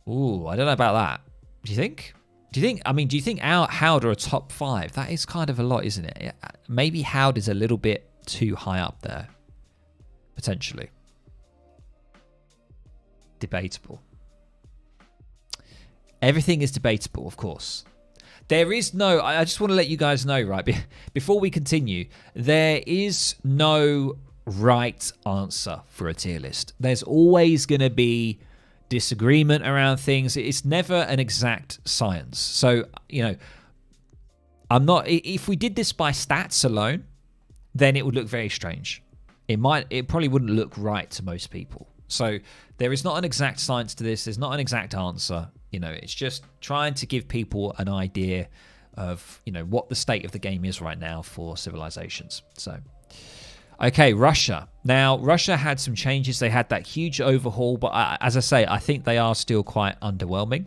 Ooh, I don't know about that. Do you think? Do you think Howd are a top 5? That is kind of a lot, isn't it? Maybe Howd is a little bit too high up there. Potentially. Debatable. Everything is debatable, of course. There is no... I just want to let you guys know, right, before we continue, there is no right answer for a tier list. There's always going to be disagreement around things. It's never an exact science. So, I'm not... If we did this by stats alone, then it would look very strange. It probably wouldn't look right to most people. So there is not an exact science to this. There's not an exact answer. It's just trying to give people an idea of, what the state of the game is right now for civilizations. So, okay, Russia. Now, Russia had some changes. They had that huge overhaul, but as I say, I think they are still quite underwhelming.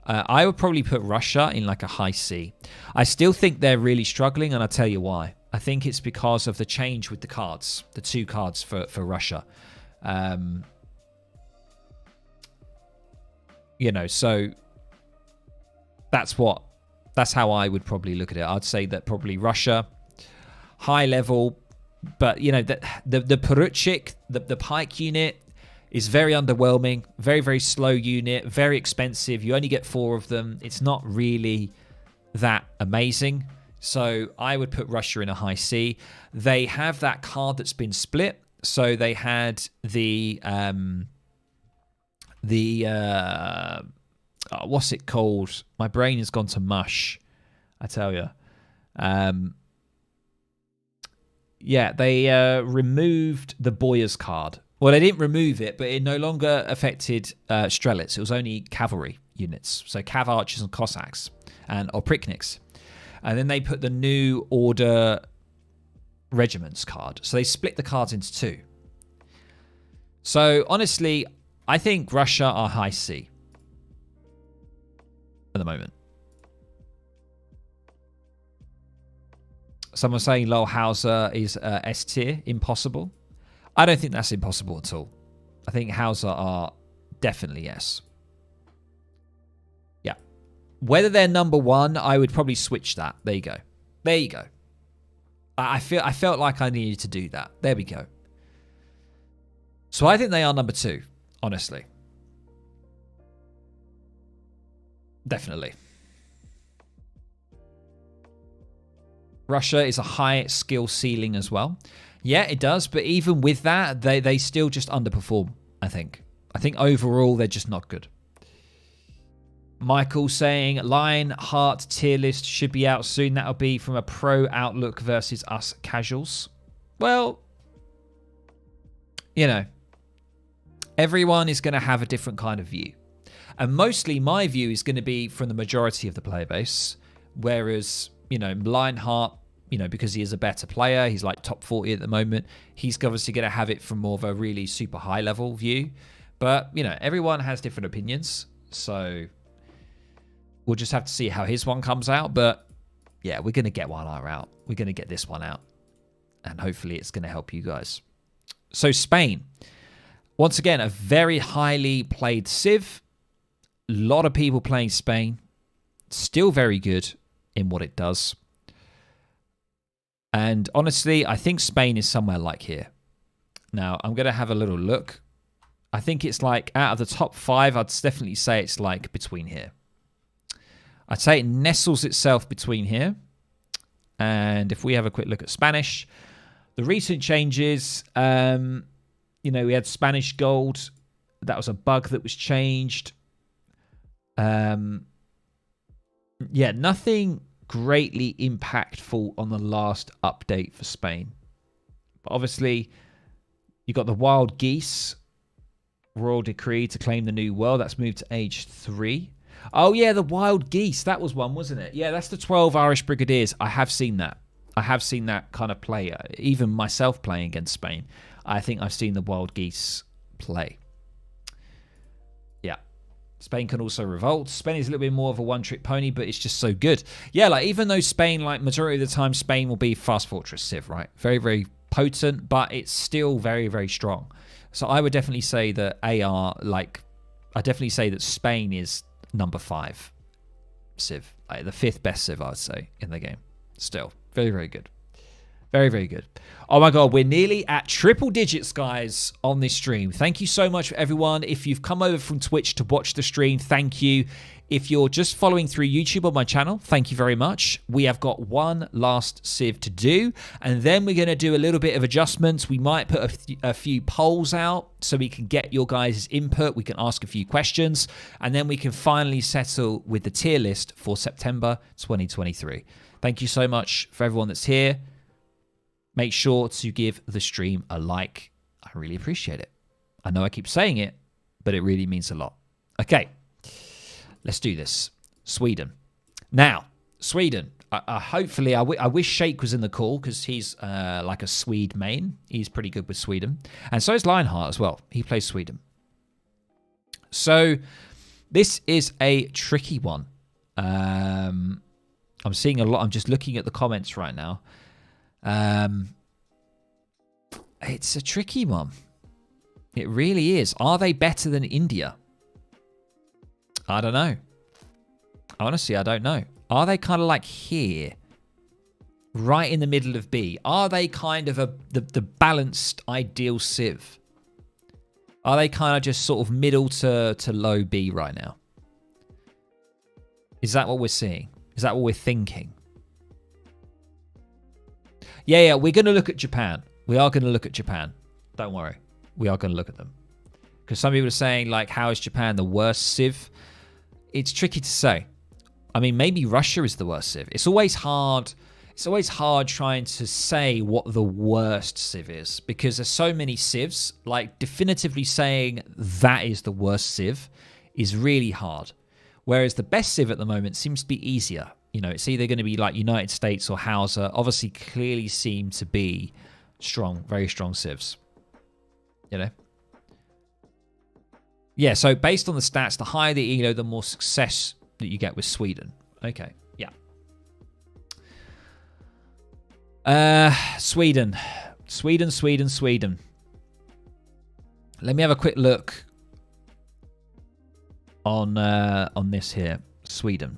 I would probably put Russia in like a high C. I still think they're really struggling, and I'll tell you why. I think it's because of the change with the cards, the 2 cards for Russia. So that's how I would probably look at it. I'd say that probably Russia, high level, but the Poruchik, the pike unit is very underwhelming, very, very slow unit, very expensive. You only get 4 of them. It's not really that amazing. So I would put Russia in a high C. They have that card that's been split. So they had what's it called? My brain has gone to mush, I tell you. Yeah, they removed the Boyers card. Well, they didn't remove it, but it no longer affected Strelitz. It was only cavalry units, so Cav Archers and Cossacks and Oprikniks. And then they put the new Order Regiments card. So they split the cards into two. So honestly, I think Russia are high C at the moment. Someone saying Lol Hauser is S tier, impossible. I don't think that's impossible at all. I think Hauser are definitely yes. Yeah. Whether they're number one, I would probably switch that. There you go. There you go. I felt like I needed to do that. There we go. So I think they are number two, honestly. Definitely. Russia is a high skill ceiling as well. Yeah, it does. But even with that, they still just underperform, I think. I think overall, they're just not good. Michael saying, Lionheart tier list should be out soon. That'll be from a pro outlook versus us casuals. Well, you know, everyone is going to have a different kind of view. And mostly my view is going to be from the majority of the player base. Whereas, you know, Lionheart, you know, because he is a better player, he's like top 40 at the moment. He's obviously going to have it from more of a really super high level view. But, you know, everyone has different opinions. So we'll just have to see how his one comes out. But yeah, we're going to get one out. We're going to get this one out. And hopefully it's going to help you guys. So Spain. Once again, a very highly played civ. A lot of people playing Spain. Still very good in what it does. And honestly, I think Spain is somewhere like here. Now, I'm going to have a little look. I think it's like out of the top 5, I'd definitely say it's like between here. I'd say it nestles itself between here. And if we have a quick look at Spanish, the recent changes, you know, we had Spanish gold. That was a bug that was changed. Yeah, nothing greatly impactful on the last update for Spain. But obviously, you got the wild geese. Royal decree to claim the new world. That's moved to age 3. Oh, yeah, the wild geese. That was one, wasn't it? Yeah, that's the 12 Irish Brigadiers. I have seen that. I have seen that kind of play. Even myself playing against Spain. I think I've seen the wild geese play. Yeah. Spain can also revolt. Spain is a little bit more of a one-trick pony, but it's just so good. Yeah, like even though Spain, like majority of the time, Spain will be Fast Fortress Civ, right? Very, very potent, but it's still very, very strong. So I would definitely say that AR, like, I definitely say that Spain is number 5 Civ. Like the 5th best Civ, I'd say, in the game. Still, very, very good. Very, very good. Oh my God, we're nearly at triple digits, guys, on this stream. Thank you so much, everyone. If you've come over from Twitch to watch the stream, thank you. If you're just following through YouTube on my channel, thank you very much. We have got one last Civ to do, and then we're going to do a little bit of adjustments. We might put a few polls out so we can get your guys' input. We can ask a few questions, and then we can finally settle with the tier list for September 2023. Thank you so much for everyone that's here. Make sure to give the stream a like. I really appreciate it. I know I keep saying it, but it really means a lot. Okay, let's do this. Sweden. Now, Sweden. Hopefully, I wish Shake was in the call because he's like a Swede main. He's pretty good with Sweden. And so is Lionheart as well. He plays Sweden. So this is a tricky one. I'm seeing a lot. I'm just looking at the comments right now. It's a tricky one. It really is. Are they better than India? I don't know. Honestly, I don't know. Are they kind of like here? Right in the middle of B? Are they kind of the balanced ideal Civ? Are they kind of just sort of middle to low B right now? Is that what we're seeing? Is that what we're thinking? Yeah, we're going to look at Japan. We are going to look at Japan. Don't worry. We are going to look at them. Because some people are saying, like, how is Japan the worst Civ? It's tricky to say. I mean, maybe Russia is the worst Civ. It's always hard it's always hard trying to say what the worst civ is because there's so many civs. Like definitively saying that is the worst civ is really hard. Whereas the best civ at the moment seems to be easier. You know, it's either going to be like United States or Hausa. Obviously, clearly seem to be strong, very strong civs. You know? Yeah, so based on the stats, the higher the elo, the more success that you get with Sweden. Okay, yeah. Sweden. Sweden. Let me have a quick look on this here. Sweden.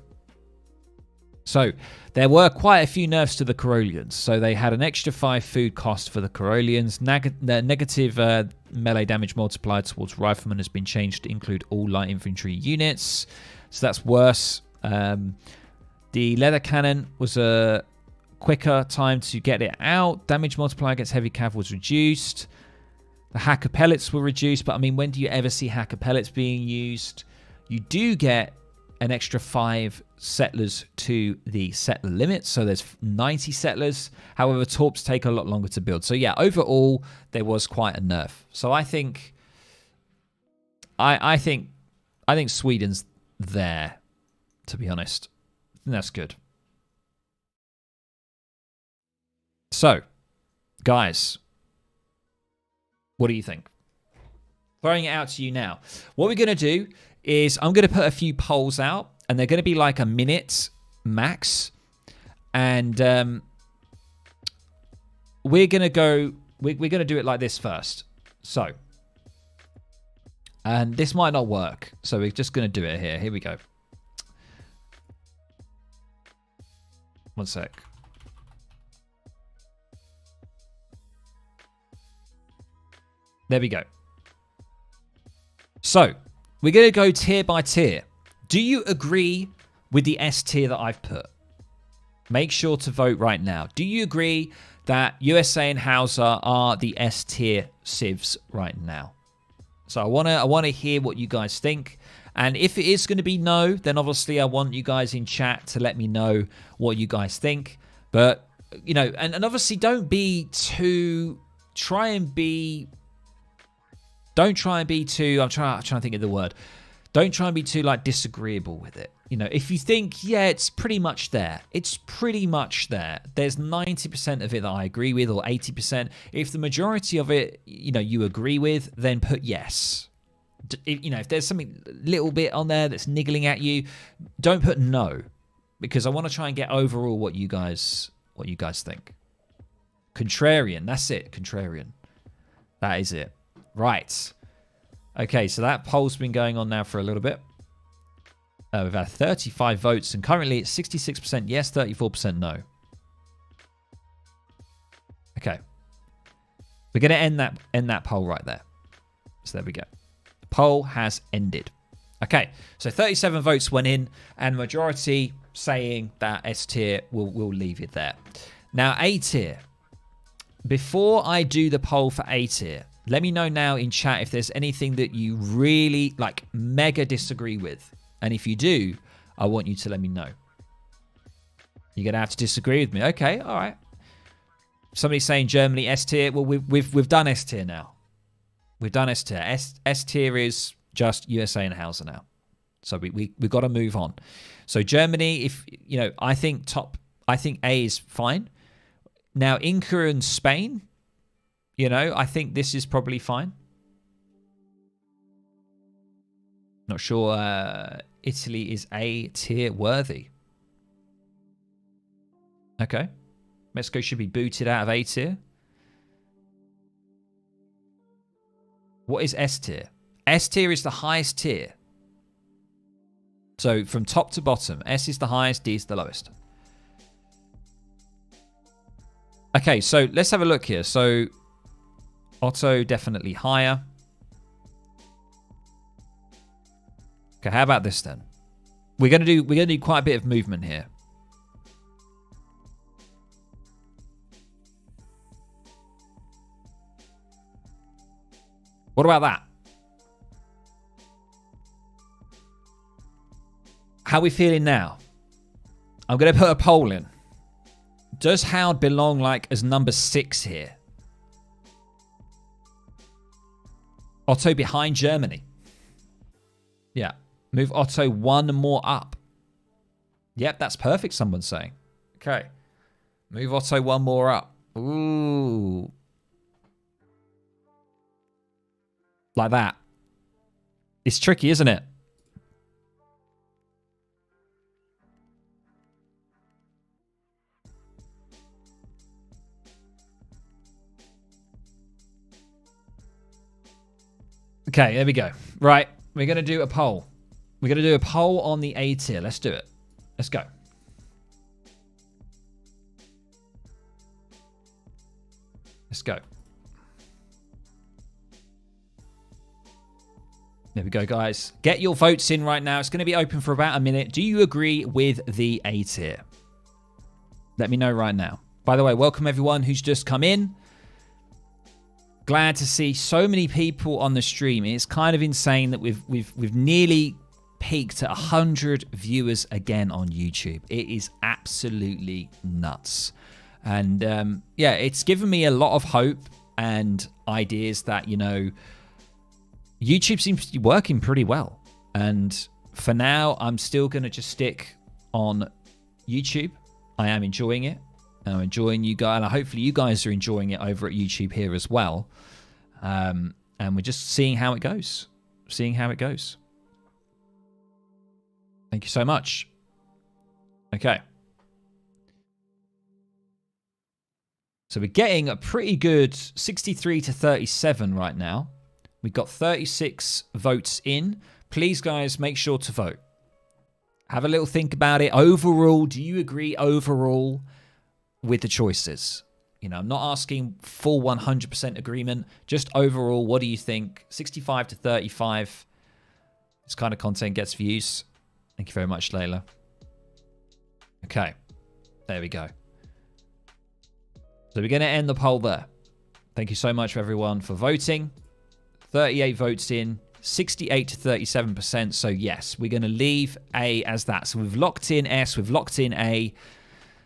So there were quite a few nerfs to the Karolians. So they had an extra 5 food cost for the Karolians. The negative melee damage multiplier towards riflemen has been changed to include all light infantry units. So that's worse. The leather cannon was a quicker time to get it out. Damage multiplier against heavy cav was reduced. The hacker pellets were reduced. But I mean, when do you ever see hacker pellets being used? You do get an extra 5 settlers to the settler limit, so there's 90 settlers. However, torps take a lot longer to build. So yeah, overall there was quite a nerf. So I think Sweden's there, to be honest. And that's good. So, guys, what do you think? Throwing it out to you now. What we're going to do is I'm going to put a few polls out, and they're going to be like a minute max. And we're going to go, we're going to do it like this first. So, and this might not work. So we're just going to do it here. Here we go. One sec. There we go. So, we're going to go tier by tier. Do you agree with the S tier that I've put? Make sure to vote right now. Do you agree that USA and Hausa are the S tier civs right now? So I want to hear what you guys think. And if it is going to be no, then obviously I want you guys in chat to let me know what you guys think. But, you know, and obviously don't be too... Don't try and be too... I'm trying to think of the word. Don't try and be too, like, disagreeable with it. You know, if you think, yeah, it's pretty much there. It's pretty much there. There's 90% of it that I agree with, or 80%. If the majority of it, you know, you agree with, then put yes. You know, if there's something little bit on there that's niggling at you, don't put no. Because I want to try and get overall what you guys think. Contrarian. That's it. Contrarian. That is it. Right. Okay, so that poll's been going on now for a little bit. We've had 35 votes, and currently it's 66% yes, 34% no. Okay. We're going to end that poll right there. So there we go. The poll has ended. Okay, so 37 votes went in, and majority saying that S tier, we'll leave it there. Now, A tier. Before I do the poll for A tier, let me know now in chat if there's anything that you really, like, mega disagree with. And if you do, I want you to let me know. You're going to have to disagree with me. Okay, all right. Somebody's saying Germany S tier. Well, we've done S tier now. We've done S tier. S tier is just USA and Hausa now. So we've got to move on. So Germany, if, you know, I think A is fine. Now, Inca and Spain, you know, I think this is probably fine. Not sure Italy is A tier worthy. Okay. Mexico should be booted out of A tier. What is S tier? S tier is the highest tier. So from top to bottom, S is the highest, D is the lowest. Okay, so let's have a look here. So Otto definitely higher. Okay, how about this then? We're gonna do quite a bit of movement here. What about that? How are we feeling now? I'm gonna put a poll in. Does Howard belong like as number 6 here? Otto behind Germany. Yeah. Move Otto 1 more up. Yep, that's perfect, someone's saying. Okay. Move Otto 1 more up. Ooh. Like that. It's tricky, isn't it? Okay, there we go. Right, we're going to do a poll. We're going to do a poll on the A tier. Let's do it. Let's go. Let's go. There we go, guys. Get your votes in right now. It's going to be open for about a minute. Do you agree with the A tier? Let me know right now. By the way, welcome everyone who's just come in. Glad to see so many people on the stream. It's kind of insane that we've nearly peaked at 100 viewers again on YouTube. It is absolutely nuts. And yeah, it's given me a lot of hope and ideas that, you know, YouTube seems to be working pretty well. And for now, I'm still going to just stick on YouTube. I am enjoying it. I'm enjoying you guys. And hopefully you guys are enjoying it over at YouTube here as well. And we're just seeing how it goes. Seeing how it goes. Thank you so much. Okay. So we're getting a pretty good 63 to 37 right now. We've got 36 votes in. Please, guys, make sure to vote. Have a little think about it. Overall, do you agree overall with the choices? You know, I'm not asking full 100% agreement. Just overall, what do you think? 65 to 35. This kind of content gets views. Thank you very much, Layla. Okay. There we go. So we're going to end the poll there. Thank you so much, everyone, for voting. 38 votes in, 68 to 37%. So yes, we're going to leave A as that. So we've locked in S, we've locked in A.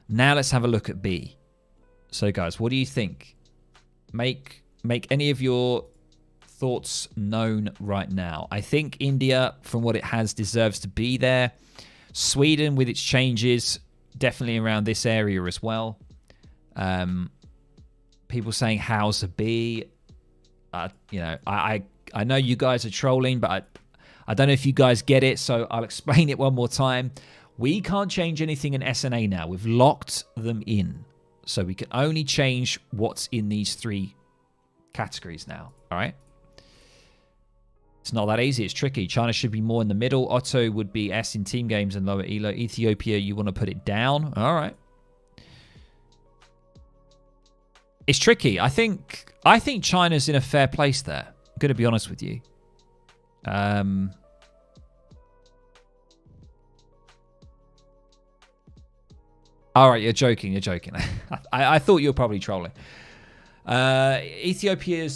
Now let's have a look at B. So guys, what do you think? Make any of your thoughts known right now. I think India, from what it has, deserves to be there. Sweden, with its changes, definitely around this area as well. People saying how's a B. You know, I know you guys are trolling, but I don't know if you guys get it, so I'll explain it one more time. We can't change anything in SNA now. We've locked them in. So we can only change what's in these 3 categories now. All right? It's not that easy. It's tricky. China should be more in the middle. Otto would be S in team games and lower ELO. Ethiopia, you want to put it down. All right. It's tricky. I think China's in a fair place there. I'm going to be honest with you. All right, you're joking. You're joking. I thought you were probably trolling. Ethiopia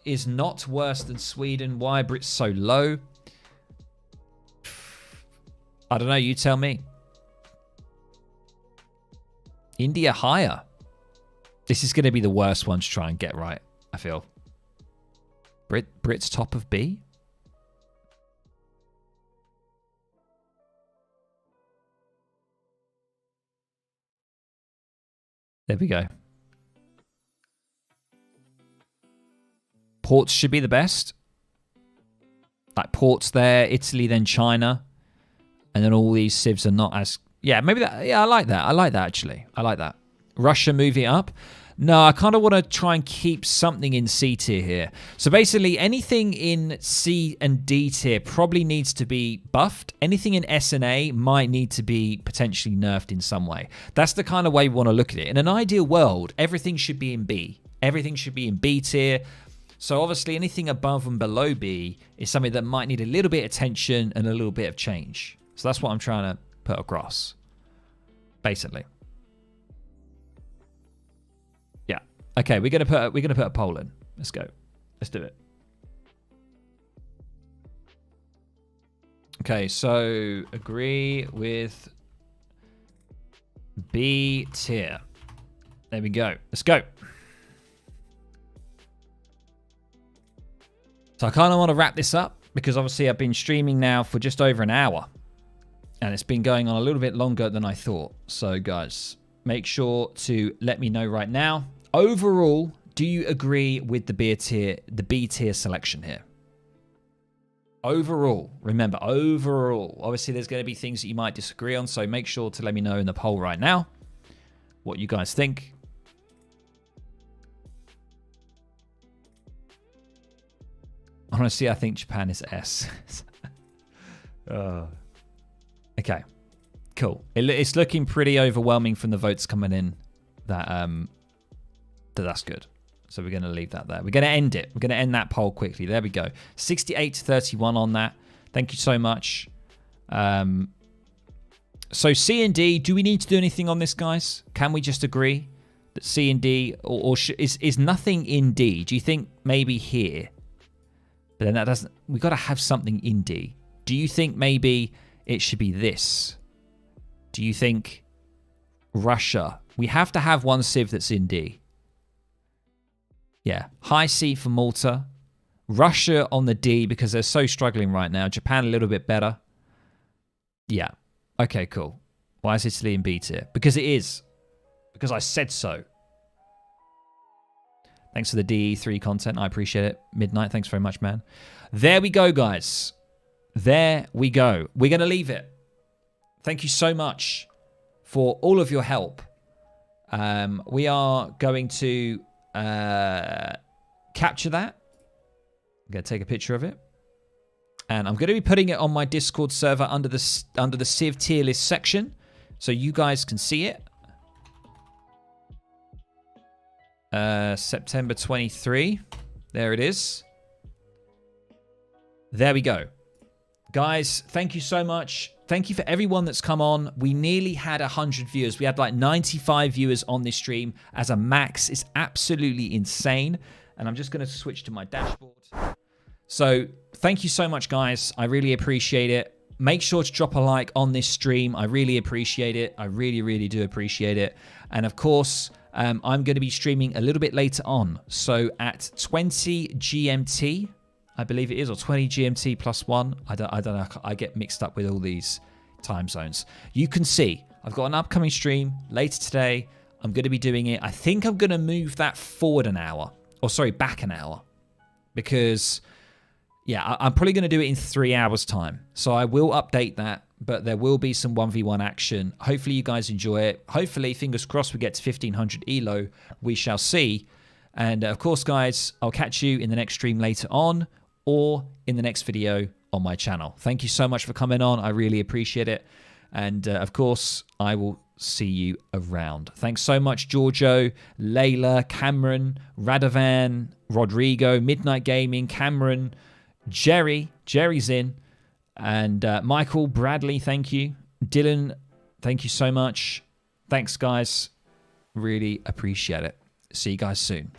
is not worse than Sweden. Why are Brits so low? I don't know. You tell me. India higher. This is going to be the worst one to try and get right, I feel. Brits top of B? There we go. Ports should be the best. Like ports there, Italy, then China. And then all these civs are not as... Yeah, maybe that... Yeah, I like that. I like that, actually. I like that. Russia moving up. No, I kind of want to try and keep something in C tier here. So basically, anything in C and D tier probably needs to be buffed. Anything in S and A might need to be potentially nerfed in some way. That's the kind of way we want to look at it. In an ideal world, everything should be in B. Everything should be in B tier. So obviously, anything above and below B is something that might need a little bit of attention and a little bit of change. So that's what I'm trying to put across, basically. Yeah. Okay, we're gonna put a poll in. Let's go. Let's do it. Okay, so agree with B tier. There we go. Let's go. So I kind of want to wrap this up because obviously I've been streaming now for just over an hour. And it's been going on a little bit longer than I thought. So guys, make sure to let me know right now. Overall, do you agree with the B tier selection here? Overall, remember, overall. Obviously, there's going to be things that you might disagree on. So make sure to let me know in the poll right now what you guys think. Honestly, I think Japan is S. Okay, cool. It's looking pretty overwhelming from the votes coming in. That's good. So we're going to leave that there. We're going to end it. We're going to end that poll quickly. There we go. 68 to 31 on that. Thank you so much. So C and D, do we need to do anything on this, guys? Can we just agree that C and D, or is nothing in D? Do you think maybe here? But then that doesn't. We got to have something in D. Do you think maybe it should be this? Do you think Russia? We have to have one civ that's in D. Yeah, high C for Malta. Russia on the D because they're so struggling right now. Japan a little bit better. Yeah. Okay, cool. Why is Italy in B tier? Because it is. Because I said so. Thanks for the DE3 content. I appreciate it. Midnight, thanks very much, man. There we go, guys. There we go. We're going to leave it. Thank you so much for all of your help. We are going to capture that. I'm going to take a picture of it. And I'm going to be putting it on my Discord server under the Civ tier list section. So you guys can see it. September 23. There it is. There we go. Guys, thank you so much. Thank you for everyone that's come on. We nearly had 100 viewers. We had like 95 viewers on this stream as a max. It's absolutely insane. And I'm just going to switch to my dashboard. So thank you so much, guys. I really appreciate it. Make sure to drop a like on this stream. I really appreciate it. I really, really do appreciate it. And of course, I'm going to be streaming a little bit later on. So at 20 GMT, I believe it is, or 20 GMT plus 1. I don't know. I get mixed up with all these time zones. You can see I've got an upcoming stream later today. I'm going to be doing it. I think I'm going to move that forward an hour. Or sorry, back an hour. Because, yeah, I'm probably going to do it in 3 hours' time. So I will update that. But there will be some 1v1 action. Hopefully you guys enjoy it. Hopefully, fingers crossed, we get to 1500 ELO. We shall see. And of course, guys, I'll catch you in the next stream later on or in the next video on my channel. Thank you so much for coming on. I really appreciate it. And of course, I will see you around. Thanks so much, Giorgio, Layla, Cameron, Radovan, Rodrigo, Midnight Gaming, Cameron, Jerry. Jerry's in. And Michael, Bradley, thank you. Dylan, thank you so much. Thanks, guys. Really appreciate it. See you guys soon.